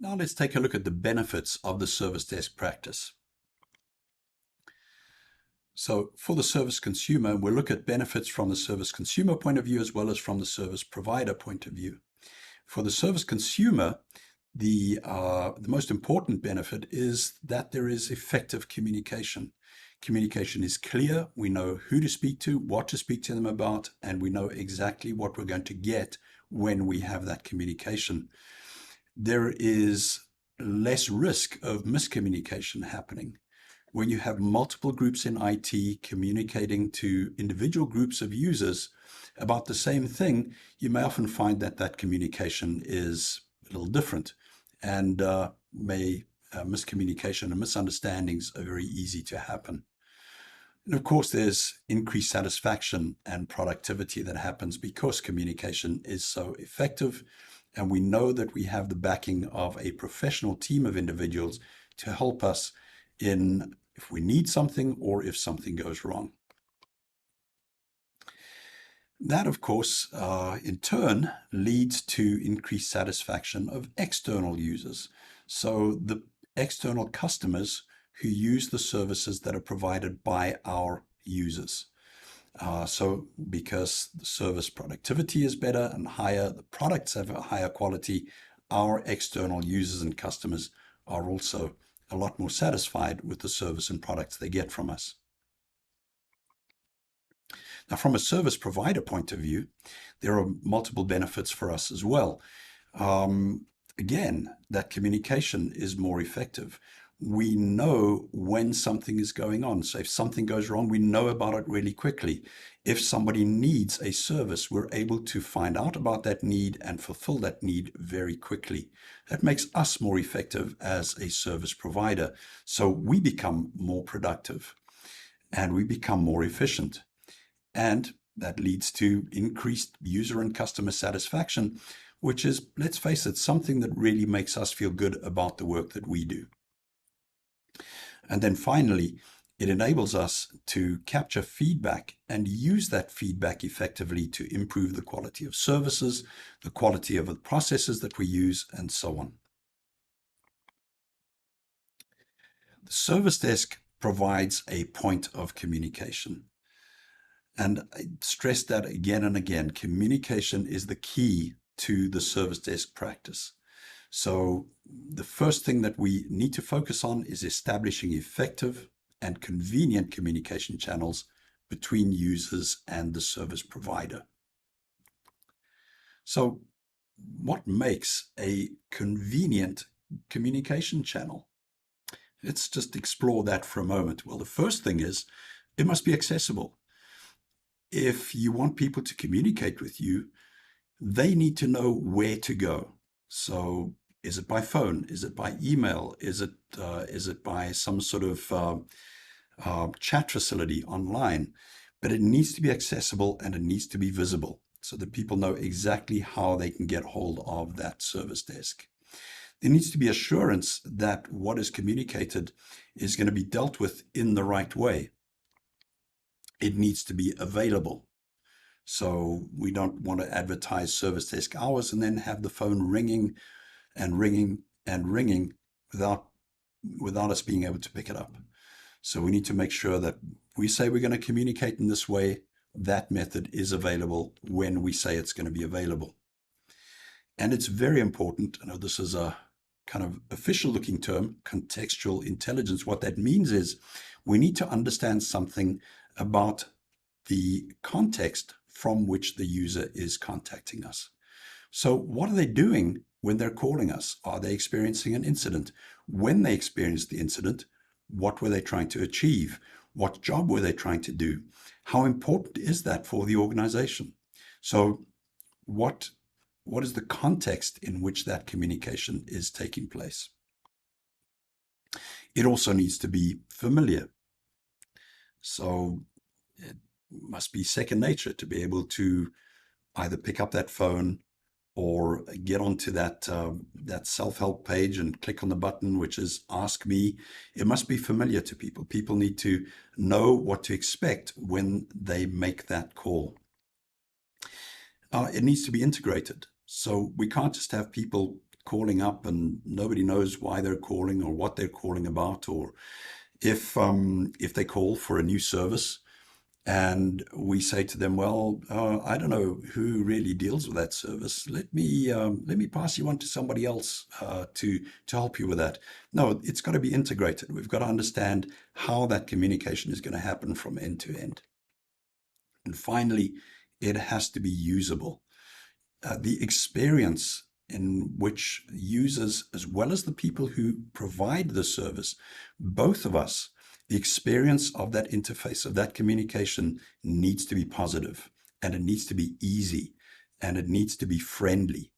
Now let's take a look at the benefits of the service desk practice. So for the service consumer, we'll look at benefits from the service consumer point of view as well as from the service provider point of view. For the service consumer, the most important benefit is that there is effective communication. Communication is clear. We know who to speak to, what to speak to them about, and we know exactly what we're going to get when we have that communication. There is less risk of miscommunication happening. When you have multiple groups in IT communicating to individual groups of users about the same thing, you may often find that that communication is a little different, and miscommunication and misunderstandings are very easy to happen. And of course, there's increased satisfaction and productivity that happens because communication is so effective. And we know that we have the backing of a professional team of individuals to help us in if we need something or if something goes wrong. That, of course, in turn leads to increased satisfaction of external users. So the external customers who use the services that are provided by our users. So because the service productivity is better and higher, the products have a higher quality, our external users and customers are also a lot more satisfied with the service and products they get from us. Now, from a service provider point of view, there are multiple benefits for us as well. Again, that communication is more effective. We know when something is going on. So if something goes wrong, we know about it really quickly. If somebody needs a service, we're able to find out about that need and fulfill that need very quickly. That makes us more effective as a service provider. So we become more productive and we become more efficient. And that leads to increased user and customer satisfaction, which is, let's face it, something that really makes us feel good about the work that we do. And then finally, it enables us to capture feedback and use that feedback effectively to improve the quality of services, the quality of the processes that we use, and so on. The service desk provides a point of communication. And I stress that again and again, communication is the key to the service desk practice. So the first thing that we need to focus on is establishing effective and convenient communication channels between users and the service provider. So what makes a convenient communication channel? Let's just explore that for a moment. Well, the first thing is it must be accessible. If you want people to communicate with you, they need to know where to go. So is it by phone? Is it by email? Is it by some sort of chat facility online? But it needs to be accessible and it needs to be visible so that people know exactly how they can get hold of that service desk. There needs to be assurance that what is communicated is going to be dealt with in the right way. It needs to be available. So we don't want to advertise service desk hours and then have the phone ringing and ringing and ringing without us being able to pick it up. So we need to make sure that we say we're going to communicate in this way, that method is available when we say it's going to be available. And it's very important, I know this is a kind of official looking term, contextual intelligence. What that means is we need to understand something about the context from which the user is contacting us. So what are they doing when they're calling us? Are they experiencing an incident? When they experienced the incident, what were they trying to achieve? What job were they trying to do? How important is that for the organization? So what is the context in which that communication is taking place? It also needs to be familiar. So it must be second nature to be able to either pick up that phone or get onto that self-help page and click on the button, which is Ask Me. It must be familiar to people. People need to know what to expect when they make that call. It needs to be integrated. So we can't just have people calling up and nobody knows why they're calling or what they're calling about, or if they call for a new service and we say to them, well, I don't know who really deals with that service. Let me pass you on to somebody else to help you with that. No, it's got to be integrated. We've got to understand how that communication is going to happen from end to end. And finally, it has to be usable. The experience in which users, as well as the people who provide the service, both of us, the experience of that interface, of that communication, needs to be positive, and it needs to be easy, and it needs to be friendly.